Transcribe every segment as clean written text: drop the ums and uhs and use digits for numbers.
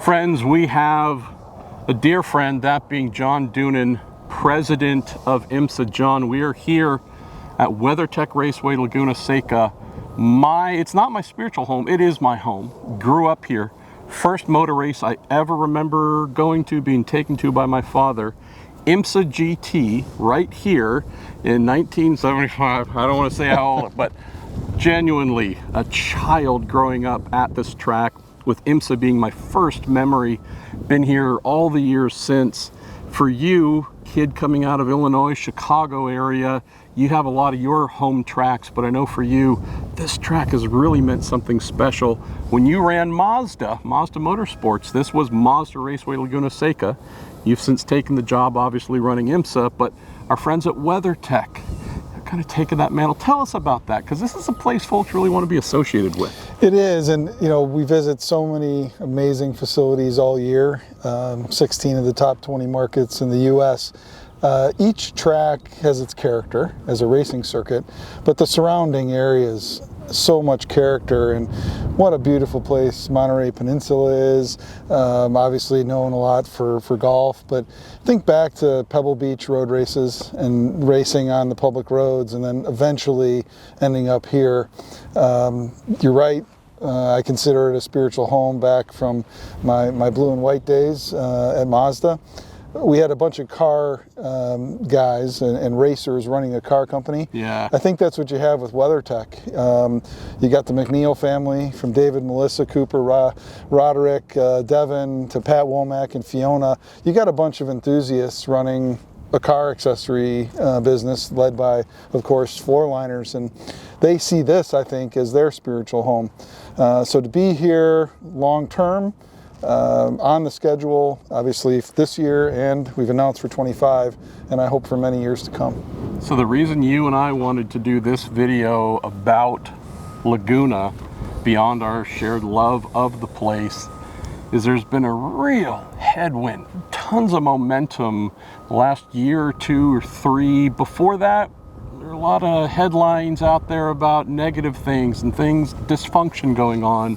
Friends, we have a dear friend, that being John Doonan, President of IMSA. John, we are here at WeatherTech Raceway Laguna Seca. It's not my spiritual home, it is my home. Grew up here. First motor race I ever remember going to, being taken to by my father. IMSA GT right here in 1975. I don't want to say how old, but genuinely a child growing up at this track, with IMSA being my first memory. Been here all the years since. For you, kid coming out of Illinois, Chicago area, you have a lot of your home tracks, but I know for you, this track has really meant something special. When you ran Mazda Motorsports, this was Mazda Raceway Laguna Seca. You've since taken the job, obviously, running IMSA, but our friends at WeatherTech have kind of taken that mantle. Tell us about that, because this is a place folks really want to be associated with. It is, and you know, we visit so many amazing facilities all year, 16 of the top 20 markets in the U.S. Each track has its character as a racing circuit, but the surrounding areas, so much character, and what a beautiful place Monterey Peninsula is. Obviously known a lot for golf, but think back to Pebble Beach road races and racing on the public roads, and then eventually ending up here. You're right. I consider it a spiritual home back from my blue and white days at Mazda. We had a bunch of car guys and racers running a car company. Yeah. I think that's what you have with WeatherTech. You got the McNeil family, from David, Melissa, Cooper, Roderick, Devin, to Pat Womack and Fiona. You got a bunch of enthusiasts running a car accessory business led by, of course, Floorliners, and they see this, I think, as their spiritual home. So to be here long term, on the schedule, obviously this year, and we've announced for 25, and I hope for many years to come. So the reason you and I wanted to do this video about Laguna, beyond our shared love of the place, is there's been a real headwind, tons of momentum the last year or two or three. Before that, there are a lot of headlines out there about negative things and dysfunction going on.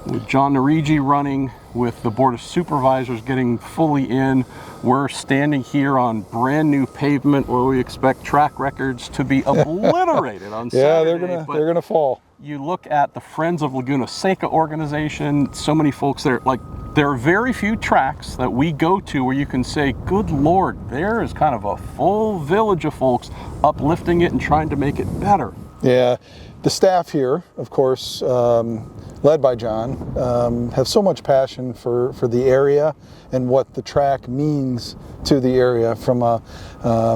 With John Narigi running, with the Board of Supervisors getting fully in, we're standing here on brand new pavement where we expect track records to be obliterated on Saturday. Yeah, they're gonna fall. You look at the Friends of Laguna Seca organization, so many folks there. Like, there are very few tracks that we go to where you can say, good Lord, there is kind of a full village of folks uplifting it and trying to make it better. Yeah, the staff here, of course, led by John, have so much passion for the area and what the track means to the area from a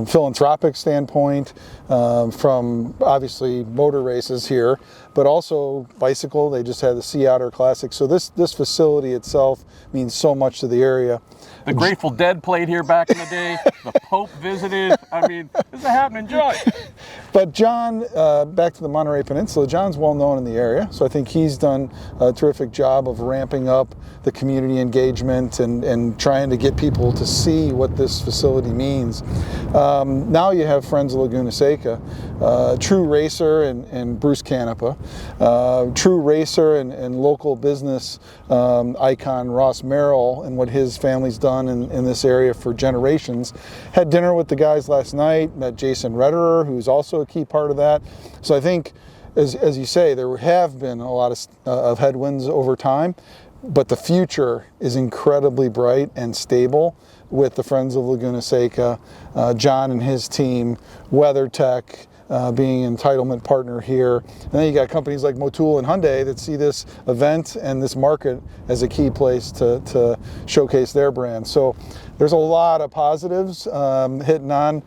philanthropic standpoint, from obviously motor races here, but also bicycle. They just had the Sea Otter Classic. So this facility itself means so much to the area. The Grateful Dead played here back in the day. The Pope visited. I mean, this is a happening joint. But John, back to the Monterey Peninsula, John's well known in the area, so I think he's done a terrific job of ramping up the community engagement and trying to get people to see what this facility means. Now you have Friends of Laguna Seca, true racer and Bruce Canepa, true racer and local business icon Ross Merrill, and what his family's done in this area for generations. Had dinner with the guys last night, met Jason Retterer, who's also a key part of that. So I think, as you say, there have been a lot of headwinds over time, but the future is incredibly bright and stable with the Friends of Laguna Seca, John and his team, WeatherTech, being an entitlement partner here. And then you got companies like Motul and Hyundai that see this event and this market as a key place to showcase their brand. So there's a lot of positives hitting on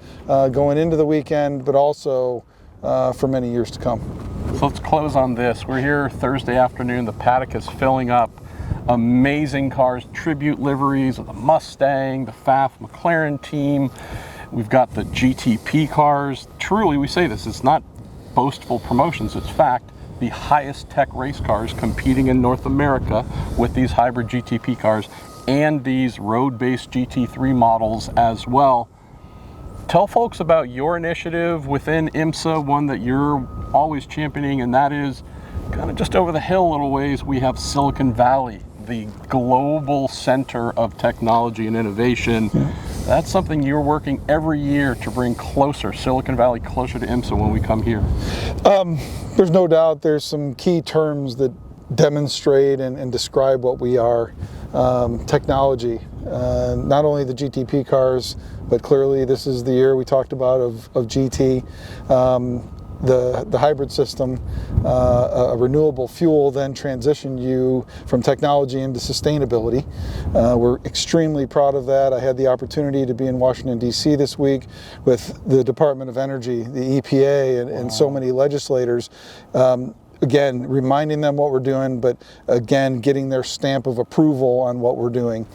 going into the weekend, but also for many years to come. So let's close on this. We're here Thursday afternoon. The paddock is filling up. Amazing cars, tribute liveries of the Mustang, the Pfaff McLaren team. We've got the GTP cars. Truly, we say this, it's not boastful promotions, it's fact. The highest tech race cars competing in North America with these hybrid GTP cars and these road-based GT3 models as well. Tell folks about your initiative within IMSA, one that you're always championing, and that is kind of just over the hill a little ways, we have Silicon Valley the global center of technology and innovation. That's something you're working every year to bring closer, Silicon Valley closer to IMSA when we come here. There's no doubt there's some key terms that demonstrate and describe what we are. Technology, not only the GTP cars, but clearly this is the year we talked about of GT. The hybrid system, a renewable fuel, then transitioned you from technology into sustainability. We're extremely proud of that. I had the opportunity to be in Washington, D.C. this week with the Department of Energy, the EPA, and so many legislators. Again, reminding them what we're doing, but again, getting their stamp of approval on what we're doing.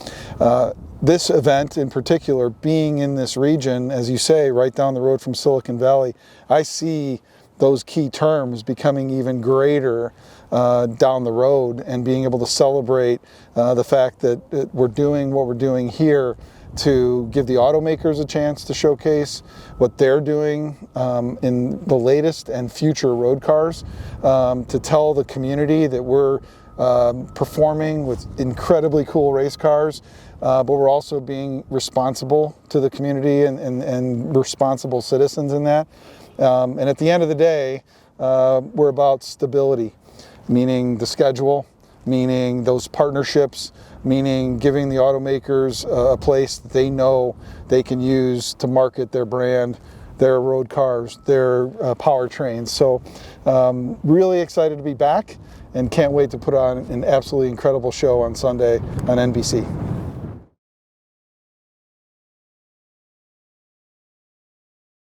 This event in particular, being in this region, as you say, right down the road from Silicon Valley, I see those key terms becoming even greater down the road, and being able to celebrate the fact that we're doing what we're doing here to give the automakers a chance to showcase what they're doing in the latest and future road cars, to tell the community that we're performing with incredibly cool race cars, but we're also being responsible to the community and responsible citizens in that. And at the end of the day, we're about stability, meaning the schedule, meaning those partnerships, meaning giving the automakers a place that they know they can use to market their brand, their road cars, their powertrains. So really excited to be back, and can't wait to put on an absolutely incredible show on Sunday on NBC.